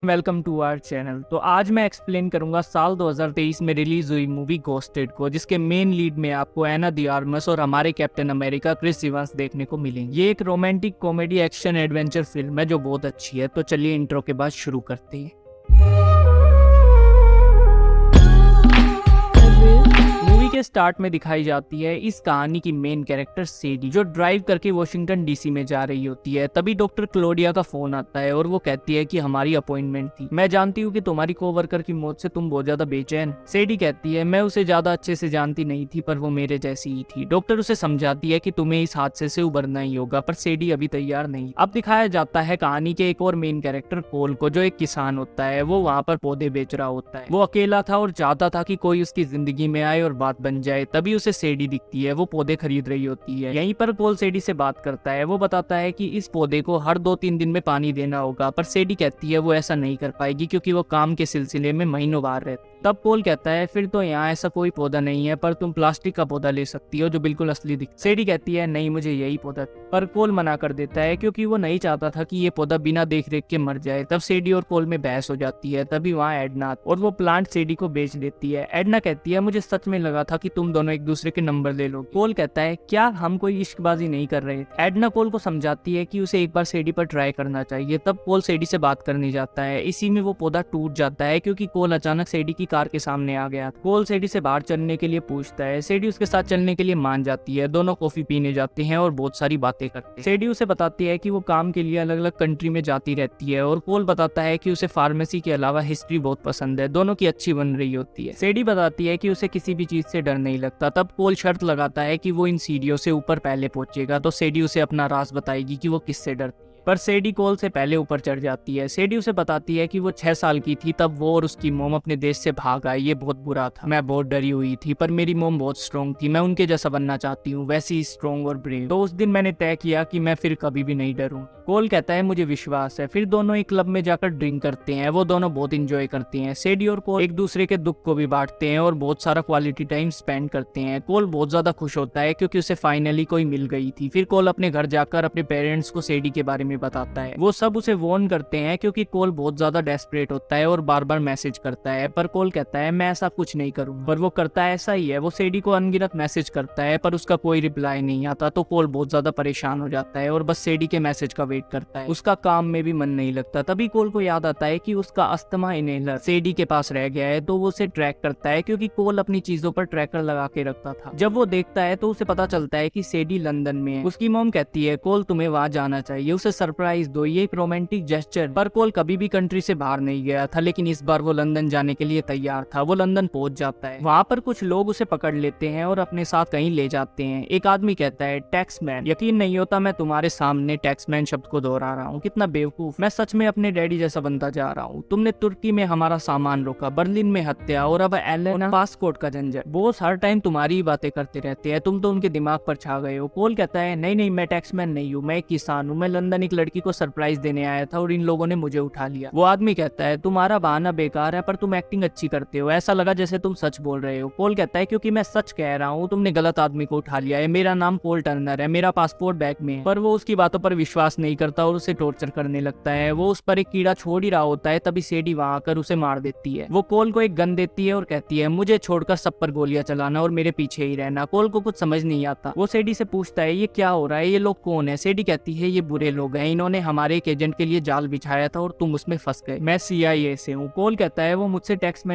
Welcome to our channel. तो आज मैं एक्सप्लेन करूंगा साल 2023 में रिलीज हुई मूवी घोस्टेड को, जिसके मेन लीड में आपको एना दी आर्मस और हमारे कैप्टन अमेरिका क्रिस इवांस देखने को मिलेंगे। ये एक romantic comedy action adventure film है जो बहुत अच्छी है। तो चलिए इंट्रो के बाद शुरू करते हैं। मूवी के स्टार्ट में दिखाई जाती है इस कहानी की मेन कैरेक्टर सेडी, जो ड्राइव करके वॉशिंगटन डीसी में जा रही होती है। तभी डॉक्टर क्लोडिया का फोन आता है और वो कहती है कि हमारी अपॉइंटमेंट थी। मैं जानती हूँ कि तुम्हारी कोवर्कर की मौत से तुम बहुत ज्यादा बेचैन। सेडी कहती है मैं उसे ज्यादा अच्छे से जानती नहीं थी, पर वो मेरे जैसी ही थी। डॉक्टर उसे समझाती है कि तुम्हें इस हादसे से उबरना ही होगा, पर सेडी अभी तैयार नहीं। अब दिखाया जाता है कहानी के एक और मेन कैरेक्टर कोल को, जो एक किसान होता है। वो वहाँ पर पौधे बेच रहा होता है। वो अकेला था और चाहता था कि कोई उसकी जिंदगी में आए और बात बन जाए। तभी उसे सेडी दिखती है, वो पौधे खरीद रही होती है। यहीं पर कोल सेडी से बात करता है। वो बताता है कि इस पौधे को हर 2-3 दिन में पानी देना होगा, पर सेडी कहती है वो ऐसा नहीं कर पाएगी क्योंकि वो काम के सिलसिले में महीनों बाहर रहती है। तब कोल कहता है फिर तो यहाँ ऐसा कोई पौधा नहीं है, पर तुम प्लास्टिक का पौधा ले सकती हो जो बिल्कुल असली दिखता है। सेडी कहती है नहीं, मुझे यही पौधा, पर कोल मना कर देता है क्योंकि वो नहीं चाहता था कि ये पौधा बिना देख रेख के मर जाए। तब सेडी और कोल में बहस हो जाती है। तभी वहाँ एडना और वो प्लांट सेडी को बेच देती है। एडना कहती है मुझे सच में लगा था कि तुम दोनों एक दूसरे के नंबर ले लो। कोल कहता है क्या हम कोई इश्कबाजी नहीं कर रहे। एडना कोल को समझाती है कि उसे एक बार सेडी पर ट्राई करना चाहिए। तब कोल सेडी से बात करने जाता है। इसी में वो पौधा टूट जाता है क्योंकि कोल अचानक सेडी की कार के सामने आ गया। कोल सेडी से बाहर चलने के लिए पूछता है। सेडी उसके साथ चलने के लिए मान जाती है। दोनों कॉफी पीने जाते हैं और बहुत सारी बातें करते हैं। सेडी उसे बताती है कि वो काम के लिए अलग अलग कंट्री में जाती रहती है और कोल बताता है कि उसे फार्मेसी के अलावा हिस्ट्री बहुत पसंद है। दोनों की अच्छी बन रही होती है। सेडी बताती है कि उसे किसी भी चीज से डर नहीं लगता। तब कोल शर्त लगाता है कि वो इन सीढ़ियों से ऊपर पहले पहुंचेगा तो सेडी उसे अपना राज बताएगी कि वो किससे डरती है। पर सेडी कोल से पहले ऊपर चढ़ जाती है। सेडी उसे बताती है कि वो 6 साल की थी तब वो और उसकी मोम अपने देश से भाग आई। ये बहुत बुरा था, मैं बहुत डरी हुई थी, पर मेरी मोम बहुत स्ट्रॉन्ग थी। मैं उनके जैसा बनना चाहती हूँ, वैसी स्ट्रॉन्ग और ब्रेव। तो उस दिन मैंने तय किया कि मैं फिर कभी भी नहीं डरूँ। कोल कहता है मुझे विश्वास है। फिर दोनों एक क्लब में जाकर ड्रिंक करते हैं। वो दोनों बहुत इंजॉय करते हैं। सेडी और कोल एक दूसरे के दुख को भी बांटते हैं और बहुत सारा क्वालिटी टाइम स्पेंड करते हैं। कोल बहुत ज्यादा खुश होता है क्योंकि उसे फाइनली कोई मिल गई थी। फिर कोल अपने घर जाकर अपने पेरेंट्स को सेडी के बारे में बताता है। वो सब उसे वार्न करते हैं क्योंकि कोल बहुत ज्यादा डेस्परेट होता है और बार बार मैसेज करता है। पर कोल कहता है मैं ऐसा कुछ नहीं करूंगा, पर वो करता है ऐसा ही है। वो सेडी को अनगिनत मैसेज करता है पर उसका कोई रिप्लाई नहीं आता। तो कोल बहुत ज्यादा परेशान हो जाता है और बस सेडी के मैसेज का वेट करता है। उसका काम में भी मन नहीं लगता। तभी कोल को याद आता है कि उसका अस्थमा इनहेलर सेडी के पास रह गया है। तो वो उसे ट्रैक करता है क्योंकि कोल अपनी चीजों पर ट्रैकर लगा के रखता था। जब वो देखता है तो उसे पता चलता है कि सेडी लंदन में है। उसकी मॉम कहती है कोल तुम्हें वहां जाना चाहिए, उसे सरप्राइज दो। ये एक रोमांटिक जेस्चर। पर कोल कभी भी कंट्री से बाहर नहीं गया था, लेकिन इस बार वो लंदन जाने के लिए तैयार था। वो लंदन पहुंच जाता है। वहाँ पर कुछ लोग उसे पकड़ लेते हैं और अपने साथ कहीं ले जाते हैं। एक आदमी कहता है टैक्समैन। यकीन नहीं होता मैं तुम्हारे सामने टैक्समैन शब्द को दोहरा रहा हूँ, कितना बेवकूफ। मैं सच में अपने डैडी जैसा बनता जा रहा हूँ। तुमने तुर्की में हमारा सामान रोका, बर्लिन में हत्या, और अब एलेना पासपोर्ट का झंझट। बॉस हर टाइम तुम्हारी ही बातें करते रहते हैं, तुम तो उनके दिमाग पर छा गए हो। कोल कहता है नहीं नहीं, मैं टैक्समैन नहीं हूँ, मैं एक किसान हूँ। मैं लंदन एक लड़की को सरप्राइज देने आया था और इन लोगों ने मुझे उठा लिया। वो आदमी कहता है तुम्हारा बहाना बेकार है, पर तुम एक्टिंग अच्छी करते हो, ऐसा लगा जैसे तुम सच बोल रहे हो। कोल कहता है क्योंकि मैं सच कह रहा हूँ, तुमने गलत आदमी को उठा लिया है। मेरा नाम कोल टर्नर है, मेरा पासपोर्ट बैग में है। पर वो उसकी बातों पर विश्वास नहीं करता और उसे टॉर्चर करने लगता है। वो उस पर एक कीड़ा छोड़ ही रहा होता है, तभी सेडी वहां आकर उसे मार देती है। वो कोल को एक गन देती है और कहती है मुझे छोड़कर सब पर गोलियां चलाना और मेरे पीछे ही रहना। कोल को कुछ समझ नहीं आता। वो सेडी से पूछता है ये क्या हो रहा है, ये लोग कौन है। सेडी कहती है ये बुरे लोग हैं, इन्होंने हमारे एक एजेंट के लिए जाल बिछाया था और तुम उसमें फंस गए। मैं CIA से हूँ। कोल कहता है वो मुझसे टैक्समैन